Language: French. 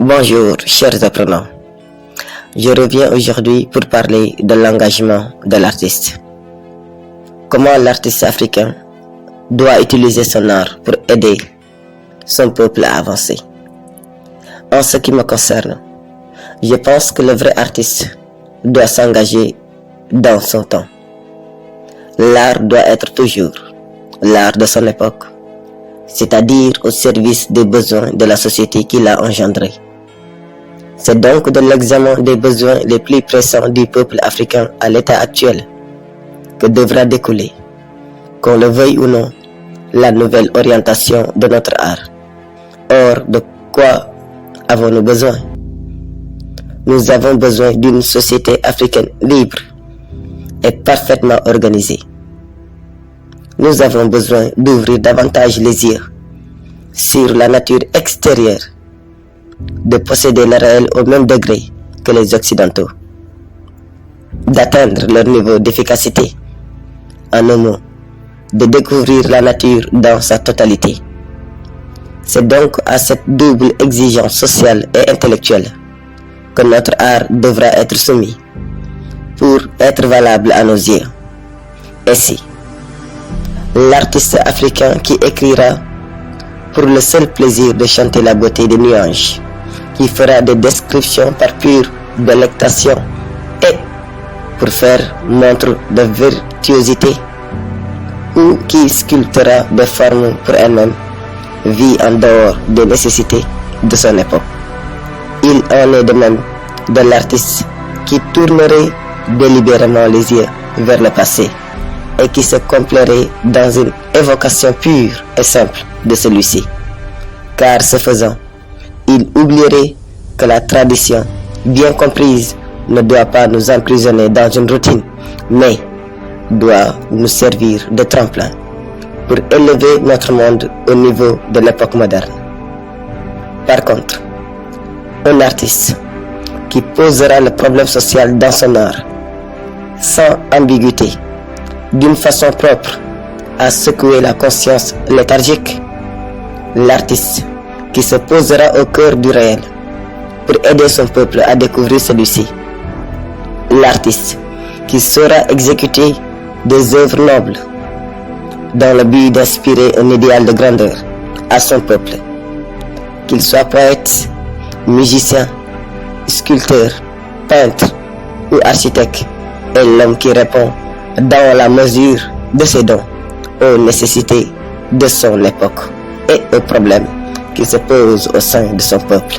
Bonjour, chers apprenants. Je reviens aujourd'hui pour parler de l'engagement de l'artiste. Comment l'artiste africain doit utiliser son art pour aider son peuple à avancer. En ce qui me concerne, je pense que le vrai artiste doit s'engager dans son temps. L'art doit être toujours l'art de son époque, c'est-à-dire au service des besoins de la société qui l'a engendré. C'est donc de l'examen des besoins les plus pressants du peuple africain à l'état actuel que devra découler, qu'on le veuille ou non, la nouvelle orientation de notre art. Or, de quoi avons-nous besoin? Nous avons besoin d'une société africaine libre et parfaitement organisée. Nous avons besoin d'ouvrir davantage les yeux sur la nature extérieure, de posséder le réel au même degré que les Occidentaux, d'atteindre leur niveau d'efficacité, en un mot, de découvrir la nature dans sa totalité. C'est donc à cette double exigence sociale et intellectuelle que notre art devra être soumis pour être valable à nos yeux. Ainsi, l'artiste africain qui écrira pour le seul plaisir de chanter la beauté des nuages, qui fera des descriptions par pure délectation et pour faire montre de virtuosité, ou qui sculptera des formes pour elle-même, vit en dehors des nécessités de son époque. Il en est de même de l'artiste qui tournerait délibérément les yeux vers le passé et qui se complairait dans une évocation pure et simple de celui-ci. Car ce faisant, il oublierait que la tradition, bien comprise, ne doit pas nous emprisonner dans une routine, mais doit nous servir de tremplin pour élever notre monde au niveau de l'époque moderne. Par contre, un artiste qui posera le problème social dans son art, sans ambiguïté, d'une façon propre à secouer la conscience léthargique, l'artiste qui se posera au cœur du réel pour aider son peuple à découvrir celui-ci, l'artiste qui saura exécuter des œuvres nobles dans le but d'inspirer un idéal de grandeur à son peuple, qu'il soit poète, musicien, sculpteur, peintre ou architecte, est l'homme qui répond dans la mesure de ses dons aux nécessités de son époque et aux problèmes qui se posent au sein de son peuple.